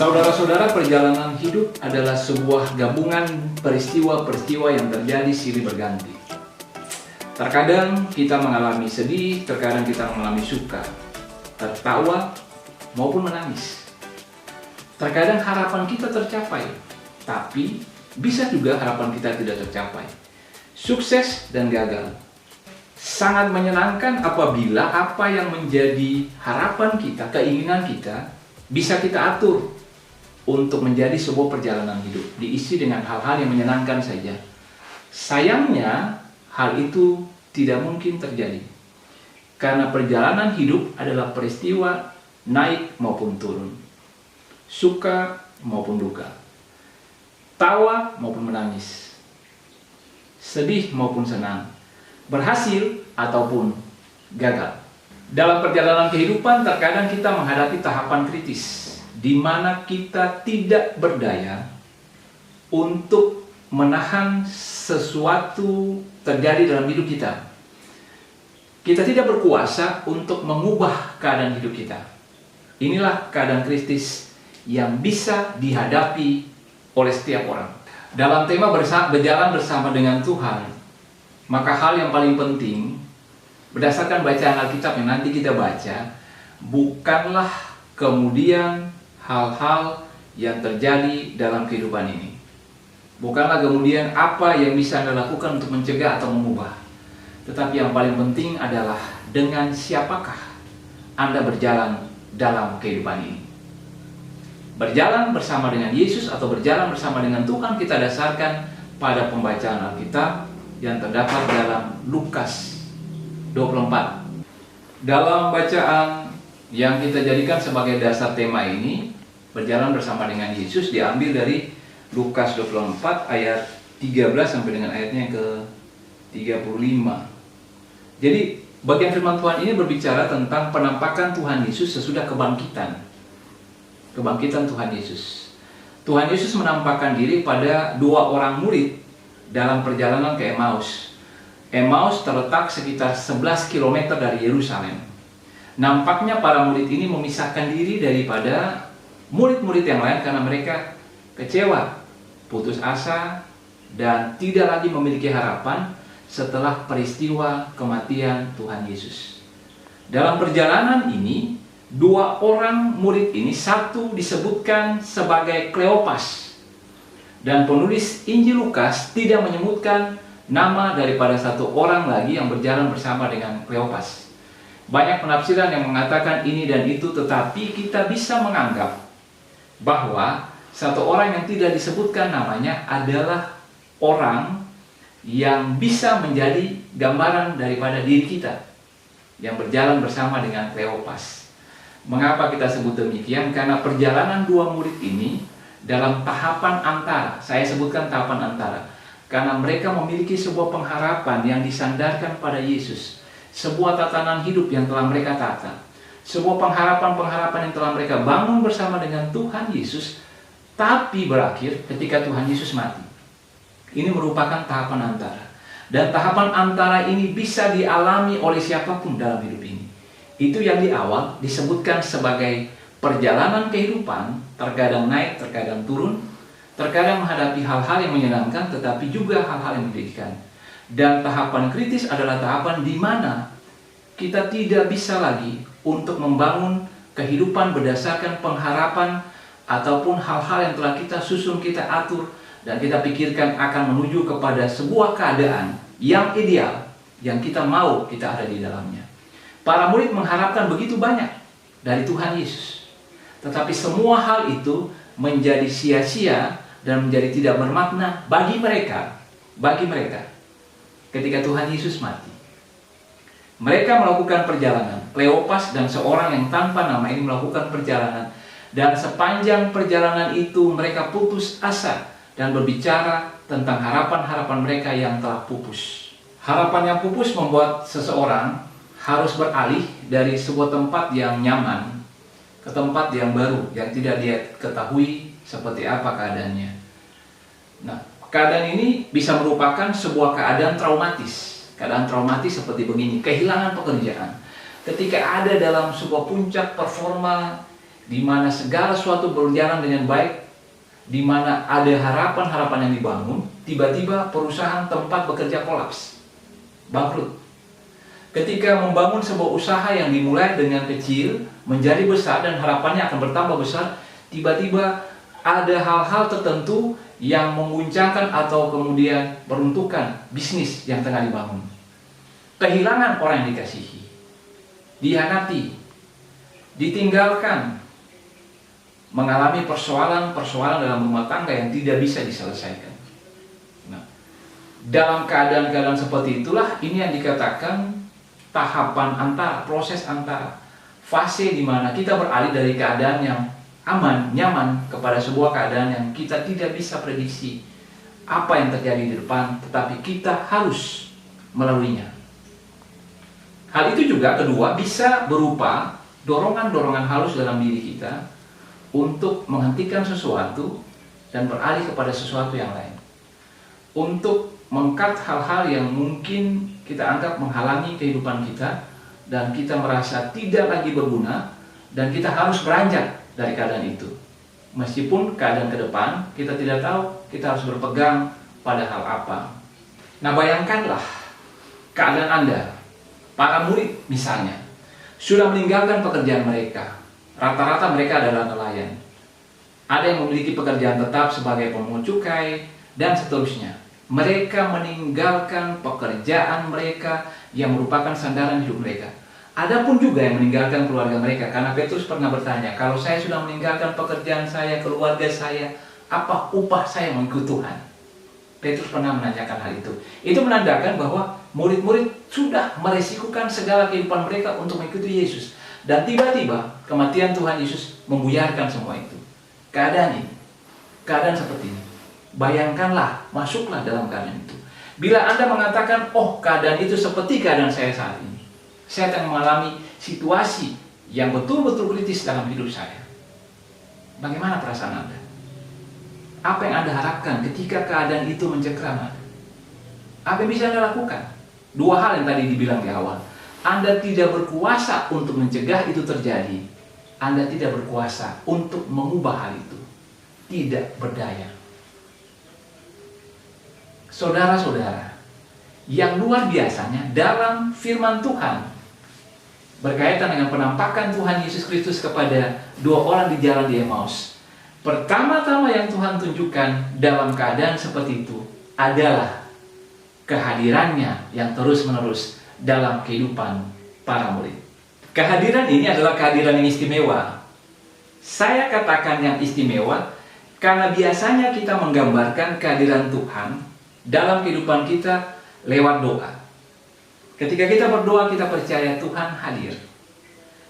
Saudara-saudara, perjalanan hidup adalah sebuah gabungan peristiwa-peristiwa yang terjadi silih berganti. Terkadang kita mengalami sedih, terkadang kita mengalami suka, tertawa maupun menangis. Terkadang harapan kita tercapai, tapi bisa juga harapan kita tidak tercapai. Sukses dan gagal. Sangat menyenangkan apabila apa yang menjadi harapan kita, keinginan kita, bisa kita atur untuk menjadi sebuah perjalanan hidup, diisi dengan hal-hal yang menyenangkan saja. Sayangnya, hal itu tidak mungkin terjadi. Karena perjalanan hidup adalah peristiwa naik maupun turun, suka maupun duka, tawa maupun menangis, sedih maupun senang, berhasil ataupun gagal. Dalam perjalanan kehidupan, terkadang kita menghadapi tahapan kritis, di mana kita tidak berdaya untuk menahan sesuatu terjadi dalam hidup kita. Kita tidak berkuasa untuk mengubah keadaan hidup kita. Inilah keadaan kritis yang bisa dihadapi oleh setiap orang. Dalam tema berjalan bersama dengan Tuhan, maka hal yang paling penting, berdasarkan bacaan Alkitab yang nanti kita baca, bukanlah kemudian hal-hal yang terjadi dalam kehidupan ini. Bukanlah kemudian apa yang bisa Anda lakukan untuk mencegah atau mengubah. Tetapi yang paling penting adalah dengan siapakah Anda berjalan dalam kehidupan ini. Berjalan bersama dengan Yesus atau berjalan bersama dengan Tuhan kita dasarkan pada pembacaan Alkitab yang terdapat dalam Lukas 24. Dalam bacaan yang kita jadikan sebagai dasar tema ini, berjalan bersama dengan Yesus, diambil dari Lukas 24 ayat 13 sampai dengan ayatnya yang ke-35. Jadi bagian firman Tuhan ini berbicara tentang penampakan Tuhan Yesus sesudah kebangkitan. Kebangkitan Tuhan Yesus. Tuhan Yesus menampakkan diri pada dua orang murid dalam perjalanan ke Emmaus. Emmaus terletak sekitar 11 km dari Yerusalem. Nampaknya para murid ini memisahkan diri daripada murid-murid yang lain karena mereka kecewa, putus asa, dan tidak lagi memiliki harapan setelah peristiwa kematian Tuhan Yesus. Dalam perjalanan ini, dua orang murid ini, satu disebutkan sebagai Kleopas, dan penulis Injil Lukas tidak menyebutkan nama daripada satu orang lagi yang berjalan bersama dengan Kleopas. Banyak penafsiran yang mengatakan ini dan itu, tetapi kita bisa menganggap bahwa satu orang yang tidak disebutkan namanya adalah orang yang bisa menjadi gambaran daripada diri kita yang berjalan bersama dengan Kleopas. Mengapa kita sebut demikian? Karena perjalanan dua murid ini dalam tahapan antara, saya sebutkan tahapan antara, karena mereka memiliki sebuah pengharapan yang disandarkan pada Yesus, sebuah tatanan hidup yang telah mereka tata, sebuah pengharapan-pengharapan yang telah mereka bangun bersama dengan Tuhan Yesus, tapi berakhir ketika Tuhan Yesus mati. Ini merupakan tahapan antara. Dan tahapan antara ini bisa dialami oleh siapapun dalam hidup ini. Itu yang di awal disebutkan sebagai perjalanan kehidupan, terkadang naik, terkadang turun, terkadang menghadapi hal-hal yang menyenangkan, tetapi juga hal-hal yang menyedihkan. Dan tahapan kritis adalah tahapan di mana kita tidak bisa lagi untuk membangun kehidupan berdasarkan pengharapan ataupun hal-hal yang telah kita susun, kita atur, dan kita pikirkan akan menuju kepada sebuah keadaan yang ideal, yang kita mau kita ada di dalamnya. Para murid mengharapkan begitu banyak dari Tuhan Yesus, tetapi semua hal itu menjadi sia-sia dan menjadi tidak bermakna bagi mereka ketika Tuhan Yesus mati. Mereka melakukan perjalanan. Kleopas dan seorang yang tanpa nama ini melakukan perjalanan, dan sepanjang perjalanan itu mereka putus asa dan berbicara tentang harapan-harapan mereka yang telah pupus. Harapan yang pupus membuat seseorang harus beralih dari sebuah tempat yang nyaman ke tempat yang baru, yang tidak dia ketahui seperti apa keadaannya. Nah, keadaan ini bisa merupakan sebuah keadaan traumatis. Keadaan traumatis seperti begini, kehilangan pekerjaan. Ketika ada dalam sebuah puncak performa di mana segala sesuatu berjalan dengan baik, di mana ada harapan-harapan yang dibangun, tiba-tiba perusahaan tempat bekerja kolaps, bangkrut. Ketika membangun sebuah usaha yang dimulai dengan kecil, menjadi besar dan harapannya akan bertambah besar, tiba-tiba ada hal-hal tertentu yang menguncangkan atau kemudian meruntuhkan bisnis yang tengah dibangun. Kehilangan orang yang dikasihi, dihianati, ditinggalkan, mengalami persoalan-persoalan dalam rumah tangga yang tidak bisa diselesaikan. Nah, dalam keadaan-keadaan seperti itulah ini yang dikatakan tahapan antara, proses antara, fase di mana kita beralih dari keadaan yang aman, nyaman kepada sebuah keadaan yang kita tidak bisa prediksi apa yang terjadi di depan, tetapi kita harus melaluinya. Hal itu juga kedua bisa berupa dorongan-dorongan halus dalam diri kita untuk menghentikan sesuatu dan beralih kepada sesuatu yang lain. Untuk mengkat hal-hal yang mungkin kita anggap menghalangi kehidupan kita dan kita merasa tidak lagi berguna dan kita harus beranjak dari keadaan itu. Meskipun keadaan ke depan kita tidak tahu, kita harus berpegang pada hal apa. Nah, bayangkanlah keadaan Anda, para murid misalnya, sudah meninggalkan pekerjaan mereka. Rata-rata mereka adalah nelayan. Ada yang memiliki pekerjaan tetap sebagai pemungut cukai dan seterusnya. Mereka meninggalkan pekerjaan mereka yang merupakan sandaran hidup mereka. Ada pun juga yang meninggalkan keluarga mereka, karena Petrus pernah bertanya, kalau saya sudah meninggalkan pekerjaan saya, keluarga saya, apa upah saya mengikut Tuhan? Petrus pernah menanyakan hal itu. Itu menandakan bahwa murid-murid sudah meresikukan segala kehidupan mereka untuk mengikuti Yesus. Dan tiba-tiba kematian Tuhan Yesus membuyarkan semua itu. Keadaan ini, keadaan seperti ini. Bayangkanlah, masuklah dalam keadaan itu. Bila Anda mengatakan, oh keadaan itu seperti keadaan saya saat ini, saya akan mengalami situasi yang betul-betul kritis dalam hidup saya. Bagaimana perasaan Anda? Apa yang Anda harapkan ketika keadaan itu mencekram Anda? Apa yang bisa Anda lakukan? Dua hal yang tadi dibilang di awal. Anda tidak berkuasa untuk mencegah itu terjadi. Anda tidak berkuasa untuk mengubah hal itu. Tidak berdaya. Saudara-saudara, yang luar biasanya dalam firman Tuhan berkaitan dengan penampakan Tuhan Yesus Kristus kepada dua orang di jalan di Emmaus. Pertama-tama yang Tuhan tunjukkan dalam keadaan seperti itu adalah kehadirannya yang terus-menerus dalam kehidupan para murid. Kehadiran ini adalah kehadiran yang istimewa. Saya katakan yang istimewa karena biasanya kita menggambarkan kehadiran Tuhan dalam kehidupan kita lewat doa. Ketika kita berdoa, kita percaya Tuhan hadir.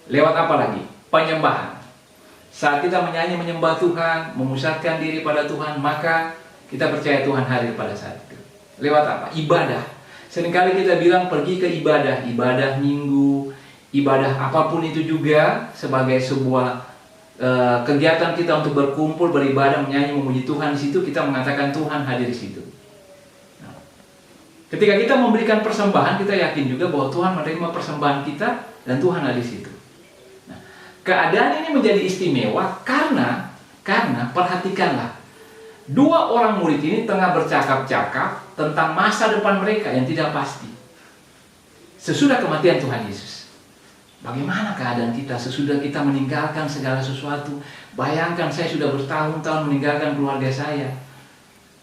Lewat apa lagi? Penyembahan. Saat kita menyanyi menyembah Tuhan, memusatkan diri pada Tuhan, maka kita percaya Tuhan hadir pada saat itu. Lewat apa? Ibadah. Seringkali kita bilang pergi ke ibadah, ibadah minggu, ibadah apapun itu juga sebagai sebuah kegiatan kita untuk berkumpul, beribadah, menyanyi, memuji Tuhan. Di situ kita mengatakan Tuhan hadir di situ. Ketika kita memberikan persembahan, kita yakin juga bahwa Tuhan menerima persembahan kita dan Tuhan ada di situ. Nah, keadaan ini menjadi istimewa karena perhatikanlah, dua orang murid ini tengah bercakap-cakap tentang masa depan mereka yang tidak pasti. Sesudah kematian Tuhan Yesus, bagaimana keadaan kita sesudah kita meninggalkan segala sesuatu? Bayangkan, saya sudah bertahun-tahun meninggalkan keluarga saya.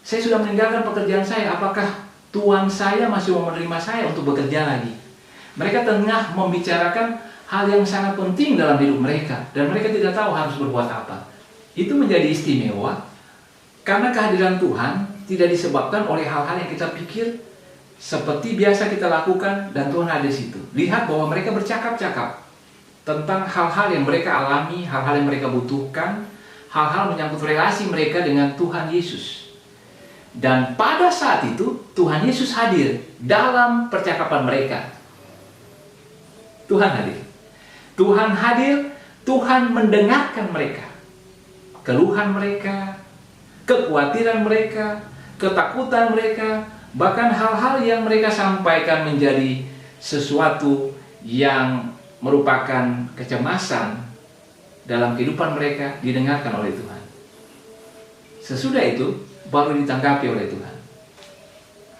Saya sudah meninggalkan pekerjaan saya. Apakah Tuhan saya masih mau menerima saya untuk bekerja lagi? Mereka tengah membicarakan hal yang sangat penting dalam hidup mereka, dan mereka tidak tahu harus berbuat apa. Itu menjadi istimewa karena kehadiran Tuhan tidak disebabkan oleh hal-hal yang kita pikir seperti biasa kita lakukan dan Tuhan ada di situ. Lihat bahwa mereka bercakap-cakap tentang hal-hal yang mereka alami, hal-hal yang mereka butuhkan, hal-hal menyangkut relasi mereka dengan Tuhan Yesus. Dan pada saat itu Tuhan Yesus hadir dalam percakapan mereka. Tuhan hadir. Tuhan hadir, Tuhan mendengarkan mereka. Keluhan mereka, kekhawatiran mereka, ketakutan mereka, bahkan hal-hal yang mereka sampaikan menjadi sesuatu yang merupakan kecemasan. dalam kehidupan mereka didengarkan oleh Tuhan. Sesudah itu baru ditanggapi oleh Tuhan.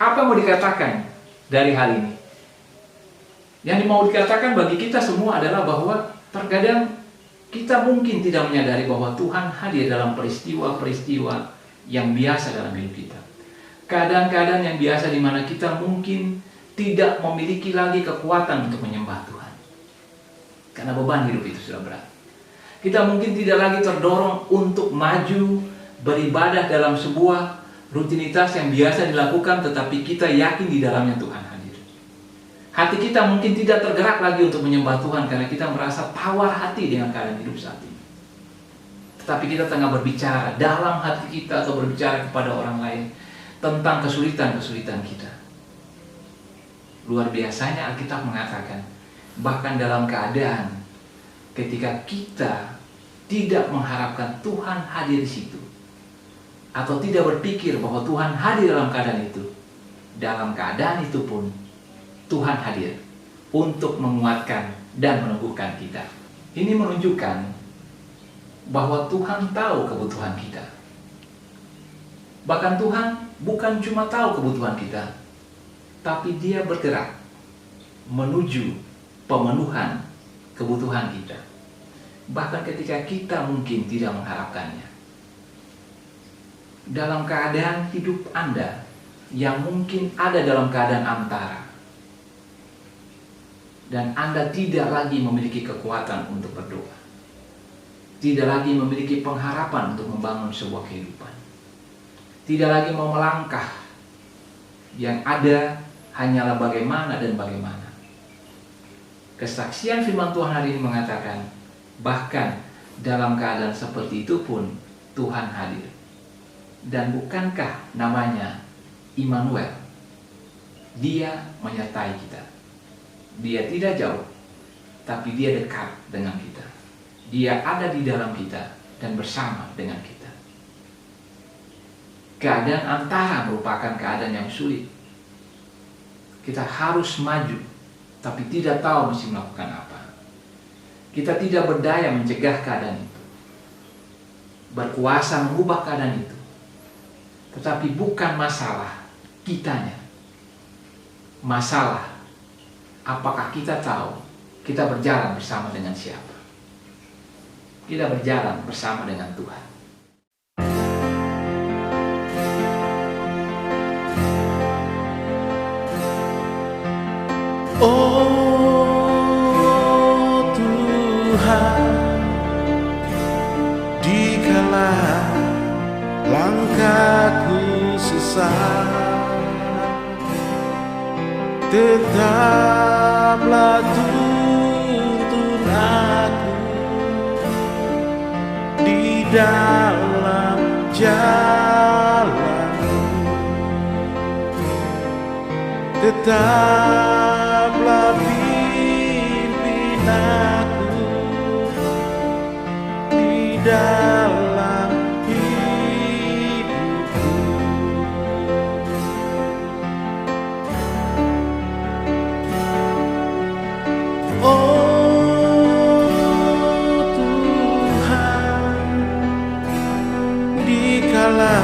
Apa mau dikatakan dari hal ini? Yang mau dikatakan bagi kita semua adalah bahwa terkadang kita mungkin tidak menyadari bahwa Tuhan hadir dalam peristiwa-peristiwa yang biasa dalam hidup kita. Keadaan-keadaan yang biasa di mana kita mungkin tidak memiliki lagi kekuatan untuk menyembah Tuhan. Karena beban hidup itu sudah berat. Kita mungkin tidak lagi terdorong untuk maju beribadah dalam sebuah rutinitas yang biasa dilakukan, tetapi kita yakin di dalamnya Tuhan hadir. Hati kita mungkin tidak tergerak lagi untuk menyembah Tuhan karena kita merasa tawar hati dengan keadaan hidup saat ini. Tetapi kita tengah berbicara dalam hati kita atau berbicara kepada orang lain tentang kesulitan-kesulitan kita. Luar biasanya Alkitab mengatakan, bahkan dalam keadaan ketika kita tidak mengharapkan Tuhan hadir di situ, atau tidak berpikir bahwa Tuhan hadir dalam keadaan itu, dalam keadaan itu pun Tuhan hadir untuk menguatkan dan meneguhkan kita. Ini menunjukkan bahwa Tuhan tahu kebutuhan kita. Bahkan Tuhan bukan cuma tahu kebutuhan kita, tapi Dia bergerak menuju pemenuhan kebutuhan kita. Bahkan ketika kita mungkin tidak mengharapkannya. Dalam keadaan hidup Anda yang mungkin ada dalam keadaan antara, dan Anda tidak lagi memiliki kekuatan untuk berdoa, tidak lagi memiliki pengharapan untuk membangun sebuah kehidupan, tidak lagi mau melangkah, yang ada hanyalah bagaimana dan bagaimana. Kesaksian firman Tuhan hari ini mengatakan, bahkan dalam keadaan seperti itu pun Tuhan hadir. Dan bukankah namanya Immanuel? Dia menyertai kita. Dia tidak jauh, tapi Dia dekat dengan kita. Dia ada di dalam kita dan bersama dengan kita. Keadaan antara merupakan keadaan yang sulit. Kita harus maju, tapi tidak tahu mesti melakukan apa. Kita tidak berdaya mencegah keadaan itu, berkuasa mengubah keadaan itu. Tetapi bukan masalah kitanya. Masalah apakah kita tahu kita berjalan bersama dengan siapa? Kita berjalan bersama dengan Tuhan. Oh Tuhan, dikala langkahku sesat, tetaplah tuntun aku di dalam jalan-Mu. Tetaplah pimpin aku di dalam hidupku. Oh Tuhan, dikala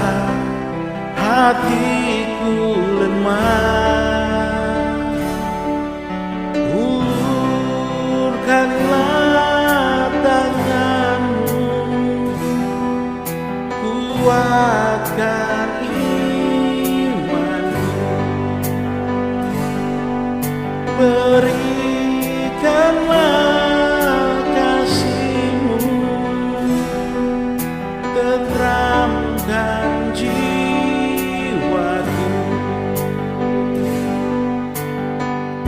hatiku lemah, ulurkanlah tangan-Mu, kuatkan iman-Mu, berikanlah kasih-Mu, tenteramkan jiwaku.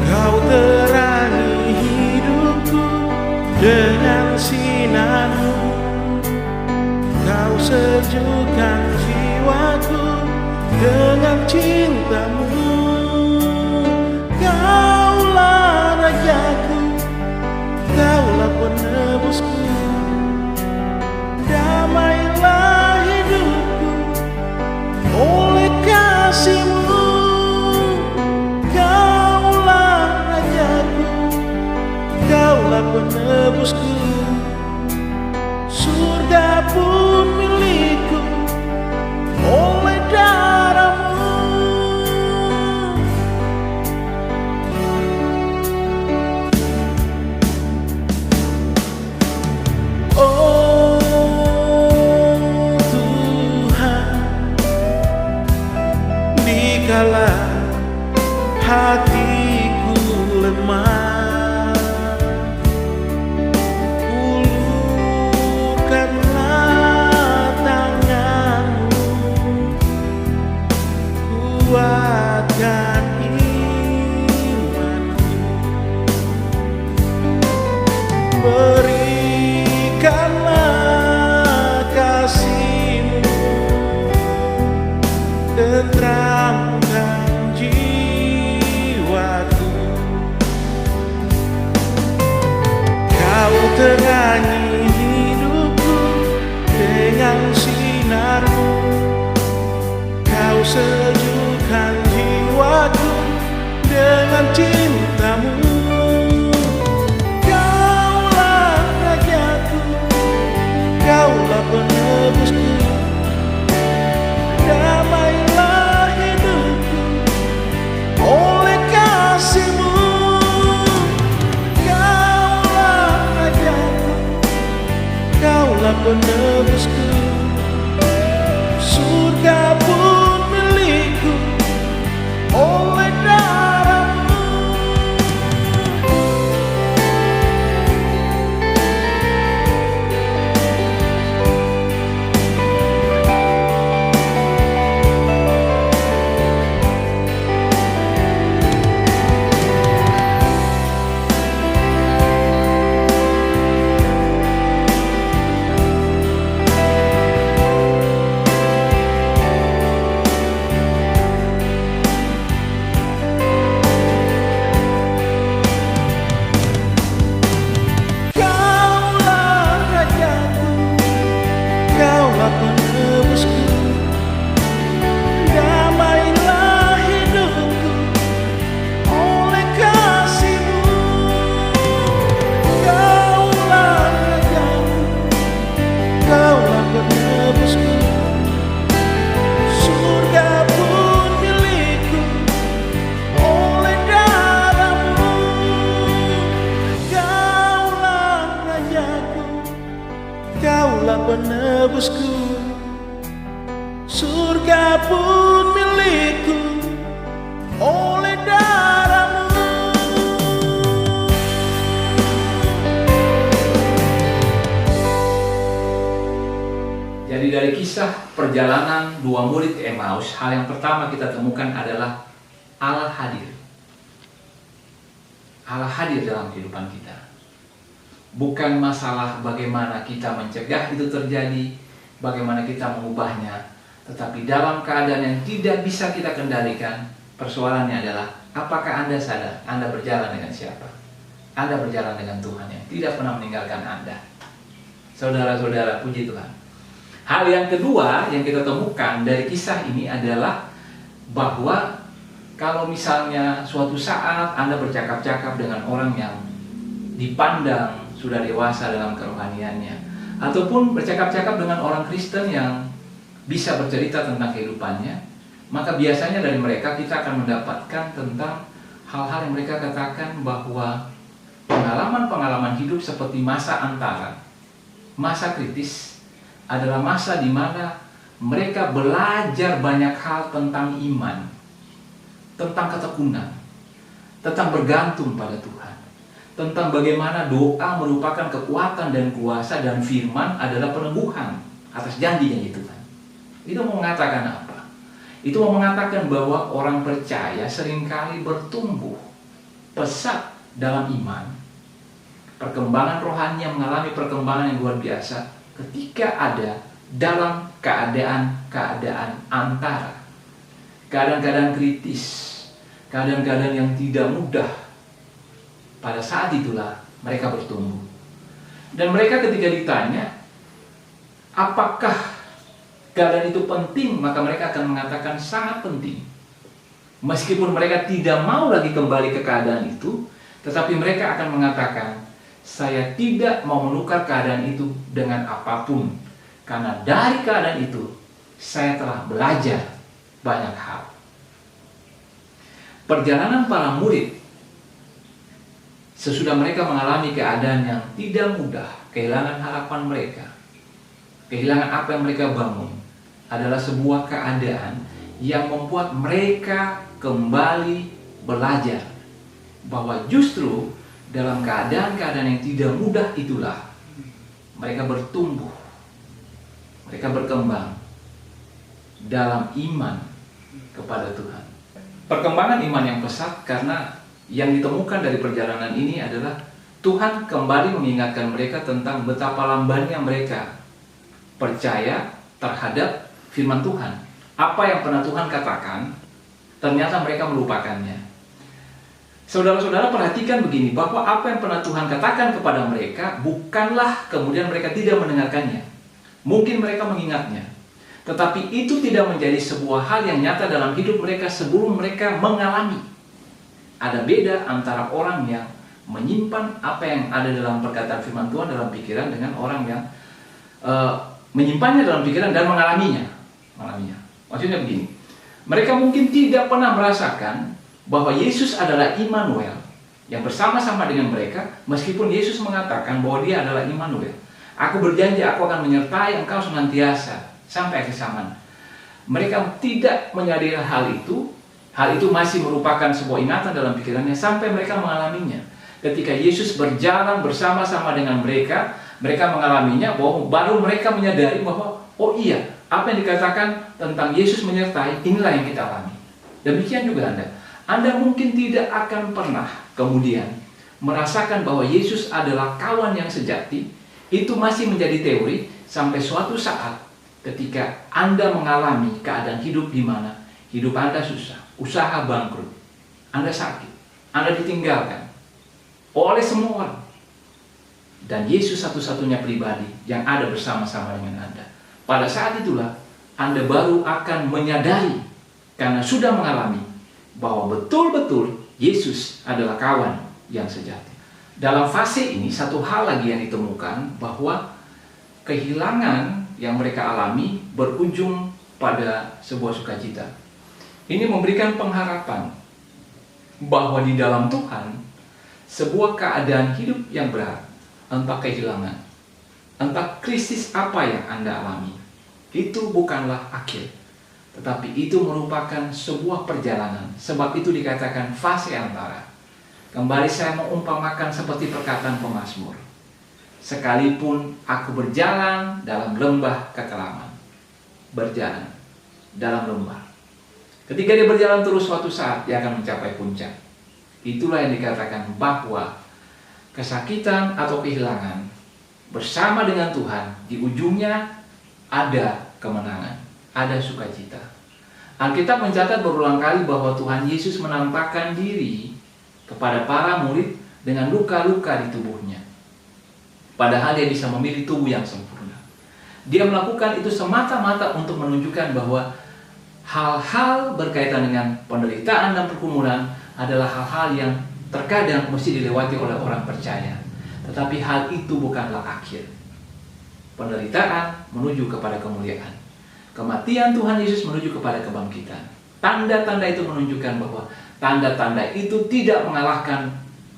Kau terangi hidupku dengan sinar-Mu, Kau sejukkan jiwaku dengan cinta-Mu. Kaulah Rajaku, Kaulah penebusku, damailah hidupku oleh kasih-Mu. Kaulah Rajaku, Kaulah penebusku, terangi hidupku dengan sinarmu. Kau sejukkan jiwaku dengan cintamu. Kaulah rajaku, kaulah penebusku. Damailah hidupku oleh kasih-Mu. Kaulah rajaku, kaulah penebusku. Surga pun milikku oleh darah-Mu. Kaulah rajaku, kaulah penebusku. Damailah hidupku oleh kasih-Mu. Kaulah rajaku, kaulah penebusku. Surga pun milikku oleh darah-Mu. Kaulah rajaku, kaulah penebusku. Surga pun milikku oleh darah-Mu. Jadi dari kisah perjalanan dua murid ke Emmaus, hal yang pertama kita temukan adalah Allah hadir. Allah hadir dalam kehidupan kita. Bukan masalah bagaimana kita mencegah itu terjadi, bagaimana kita mengubahnya, tetapi dalam keadaan yang tidak bisa kita kendalikan, persoalannya adalah apakah Anda sadar Anda berjalan dengan siapa? Anda berjalan dengan Tuhan yang tidak pernah meninggalkan Anda. Saudara-saudara, puji Tuhan. Hal yang kedua yang kita temukan dari kisah ini adalah bahwa kalau misalnya suatu saat Anda bercakap-cakap dengan orang yang dipandang sudah dewasa dalam kerohaniannya, ataupun bercakap-cakap dengan orang Kristen yang bisa bercerita tentang kehidupannya, maka biasanya dari mereka kita akan mendapatkan tentang hal-hal yang mereka katakan bahwa pengalaman-pengalaman hidup seperti masa antara, masa kritis, adalah masa di mana mereka belajar banyak hal tentang iman, tentang ketekunan, tentang bergantung pada Tuhan, tentang bagaimana doa merupakan kekuatan dan kuasa dan firman adalah peneguhan atas janji-janji Tuhan. Itu mau mengatakan apa? Itu mau mengatakan bahwa orang percaya seringkali bertumbuh pesat dalam iman. Perkembangan rohaninya mengalami perkembangan yang luar biasa ketika ada dalam keadaan-keadaan antara, keadaan-keadaan kritis, keadaan-keadaan yang tidak mudah. Pada saat itulah mereka bertumbuh. Dan mereka ketika ditanya apakah keadaan itu penting, maka mereka akan mengatakan sangat penting. Meskipun mereka tidak mau lagi kembali ke keadaan itu, tetapi mereka akan mengatakan, saya tidak mau menukar keadaan itu dengan apapun, karena dari keadaan itu saya telah belajar banyak hal. Perjalanan para murid sesudah mereka mengalami keadaan yang tidak mudah, kehilangan harapan mereka, kehilangan apa yang mereka bangun, adalah sebuah keadaan yang membuat mereka kembali belajar bahwa justru dalam keadaan-keadaan yang tidak mudah itulah mereka bertumbuh, mereka berkembang dalam iman kepada Tuhan. Perkembangan iman yang pesat karena yang ditemukan dari perjalanan ini adalah Tuhan kembali mengingatkan mereka tentang betapa lambannya mereka percaya terhadap firman Tuhan. Apa yang pernah Tuhan katakan, ternyata mereka melupakannya. Saudara-saudara perhatikan begini, bahwa apa yang pernah Tuhan katakan kepada mereka, bukanlah kemudian mereka tidak mendengarkannya. Mungkin mereka mengingatnya, tetapi itu tidak menjadi sebuah hal yang nyata dalam hidup mereka sebelum mereka mengalami. Ada beda antara orang yang menyimpan apa yang ada dalam perkataan firman Tuhan dalam pikiran dengan orang yang menyimpannya dalam pikiran dan mengalaminya. Maksudnya begini, mereka mungkin tidak pernah merasakan bahwa Yesus adalah Immanuel yang bersama-sama dengan mereka, meskipun Yesus mengatakan bahwa dia adalah Immanuel. Aku berjanji aku akan menyertai engkau senantiasa sampai akhir zaman. Mereka tidak menyadari hal itu masih merupakan sebuah ingatan dalam pikirannya sampai mereka mengalaminya. Ketika Yesus berjalan bersama-sama dengan mereka, mereka mengalaminya, bahwa baru mereka menyadari bahwa, oh iya, apa yang dikatakan tentang Yesus menyertai, inilah yang kita alami. Demikian juga Anda mungkin tidak akan pernah kemudian merasakan bahwa Yesus adalah kawan yang sejati. Itu masih menjadi teori sampai suatu saat ketika Anda mengalami keadaan hidup di mana hidup Anda susah, usaha bangkrut, Anda sakit, Anda ditinggalkan oleh semua orang. Dan Yesus satu-satunya pribadi yang ada bersama-sama dengan Anda. Pada saat itulah Anda baru akan menyadari, karena sudah mengalami, bahwa betul-betul Yesus adalah kawan yang sejati. Dalam fase ini satu hal lagi yang ditemukan, bahwa kehilangan yang mereka alami berujung pada sebuah sukacita. Ini memberikan pengharapan bahwa di dalam Tuhan sebuah keadaan hidup yang berat, entah kehilangan, entah krisis apa yang Anda alami, itu bukanlah akhir. Tetapi itu merupakan sebuah perjalanan. Sebab itu dikatakan fase antara. Kembali saya mengumpamakan seperti perkataan pemazmur. Sekalipun aku berjalan dalam lembah kekelaman. Berjalan dalam lembah. Ketika dia berjalan terus, suatu saat dia akan mencapai puncak. Itulah yang dikatakan bahwa kesakitan atau kehilangan bersama dengan Tuhan, di ujungnya ada kemenangan, ada sukacita. Alkitab mencatat berulang kali bahwa Tuhan Yesus menampakkan diri kepada para murid dengan luka-luka di tubuhnya. Padahal dia bisa memilih tubuh yang sempurna. Dia melakukan itu semata-mata untuk menunjukkan bahwa hal-hal berkaitan dengan penderitaan dan pergumulan adalah hal-hal yang terkadang mesti dilewati oleh orang percaya. Tetapi hal itu bukanlah akhir. Penderitaan menuju kepada kemuliaan. Kematian Tuhan Yesus menuju kepada kebangkitan. Tanda-tanda itu menunjukkan bahwa tanda-tanda itu tidak mengalahkan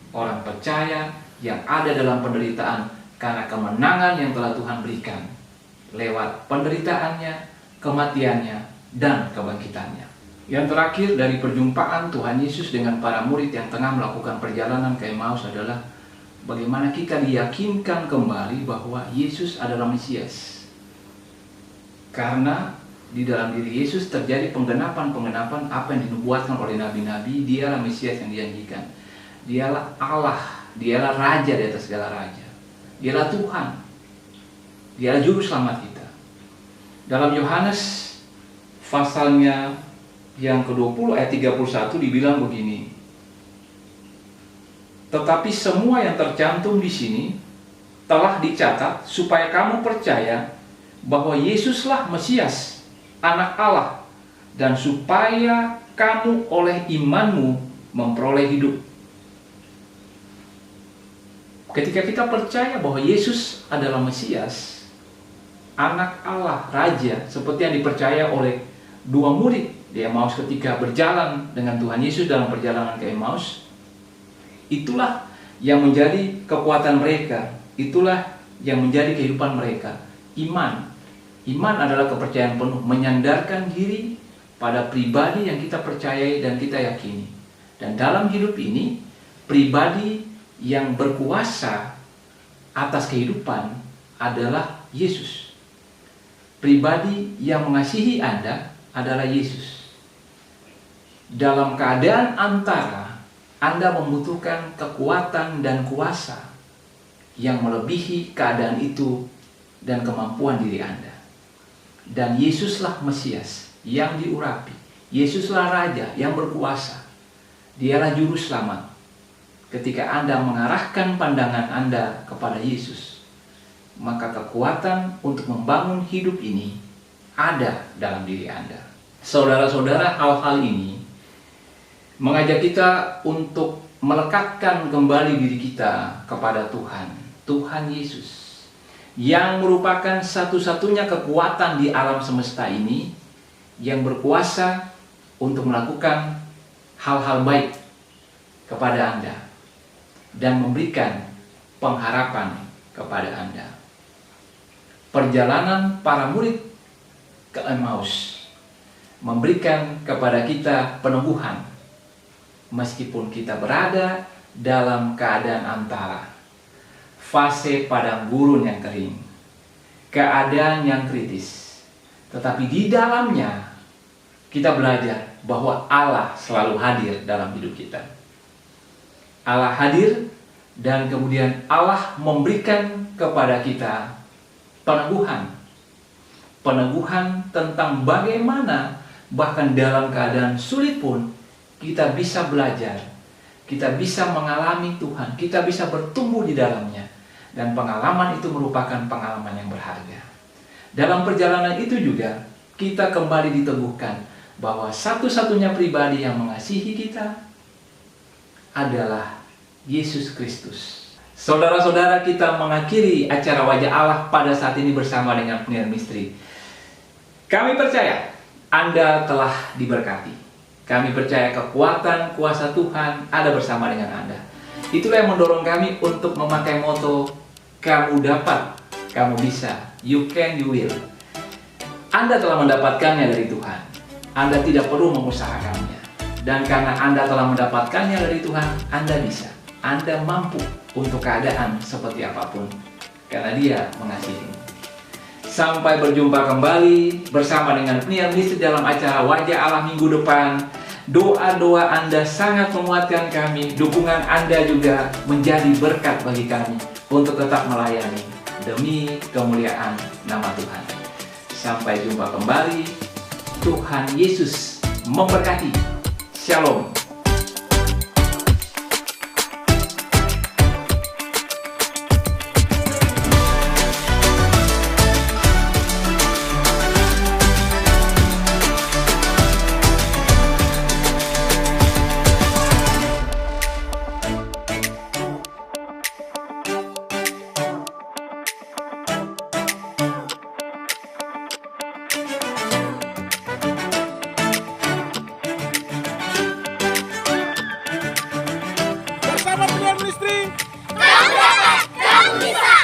orang percaya yang ada dalam penderitaan, karena kemenangan yang telah Tuhan berikan lewat penderitaannya, kematiannya, dan kebangkitannya. Yang terakhir dari perjumpaan Tuhan Yesus dengan para murid yang tengah melakukan perjalanan ke Emmaus adalah bagaimana kita diyakinkan kembali bahwa Yesus adalah Mesias. Karena di dalam diri Yesus terjadi penggenapan-penggenapan apa yang dinubuatkan oleh nabi-nabi. Dialah Mesias yang dijanjikan. Dialah Allah, dialah Raja di atas segala raja. Dialah Tuhan. Dialah Juru Selamat kita. Dalam Yohanes pasalnya yang ke-20 ayat 31 dibilang begini. Tetapi semua yang tercantum di sini telah dicatat supaya kamu percaya bahwa Yesuslah Mesias, Anak Allah, dan supaya kamu oleh imanmu memperoleh hidup. Ketika kita percaya bahwa Yesus adalah Mesias, Anak Allah, Raja, seperti yang dipercaya oleh dua murid di Emmaus ketika berjalan dengan Tuhan Yesus dalam perjalanan ke Emmaus, itulah yang menjadi kekuatan mereka, itulah yang menjadi kehidupan mereka. Iman adalah kepercayaan penuh, menyandarkan diri pada pribadi yang kita percayai dan kita yakini. Dan dalam hidup ini, pribadi yang berkuasa atas kehidupan adalah Yesus. Pribadi yang mengasihi Anda adalah Yesus. Dalam keadaan antara, Anda membutuhkan kekuatan dan kuasa yang melebihi keadaan itu dan kemampuan diri Anda. Dan Yesuslah Mesias yang diurapi. Yesuslah Raja yang berkuasa. Dialah Juru Selamat. ketika Anda mengarahkan pandangan Anda kepada Yesus, maka kekuatan untuk membangun hidup ini ada dalam diri Anda. Saudara-saudara, hal-hal ini mengajak kita untuk melekatkan kembali diri kita kepada Tuhan Yesus, yang merupakan satu-satunya kekuatan di alam semesta ini yang berkuasa untuk melakukan hal-hal baik kepada Anda dan memberikan pengharapan kepada Anda. Perjalanan para murid ke Emmaus memberikan kepada kita peneguhan, meskipun kita berada dalam keadaan antara fase padang gurun yang kering, keadaan yang kritis, tetapi di dalamnya kita belajar bahwa Allah selalu hadir dalam hidup kita. Allah hadir, dan kemudian Allah memberikan kepada kita peneguhan tentang bagaimana bahkan dalam keadaan sulit pun kita bisa belajar, kita bisa mengalami Tuhan, kita bisa bertumbuh di dalamnya, dan pengalaman itu merupakan pengalaman yang berharga. Dalam perjalanan itu juga kita kembali diteguhkan bahwa satu-satunya pribadi yang mengasihi kita adalah Yesus Kristus. Saudara-saudara, kita mengakhiri acara Wajah Allah pada saat ini bersama dengan pendengar misteri. Kami percaya Anda telah diberkati. Kami percaya kekuatan kuasa Tuhan ada bersama dengan Anda. Itulah yang mendorong kami untuk memakai moto, kamu dapat, kamu bisa, you can, you will. Anda telah mendapatkannya dari Tuhan. Anda tidak perlu mengusahakannya. Dan karena Anda telah mendapatkannya dari Tuhan, Anda bisa. Anda mampu untuk keadaan seperti apapun, karena Dia mengasihimu. Sampai berjumpa kembali bersama dengan pendengar misteri dalam acara Wajah Allah minggu depan. Doa-doa Anda sangat menguatkan kami. Dukungan Anda juga menjadi berkat bagi kami untuk tetap melayani demi kemuliaan nama Tuhan. Sampai jumpa kembali. Tuhan Yesus memberkati. Shalom. Bersama pendengar misteri. Kamu dapat, kamu bisa.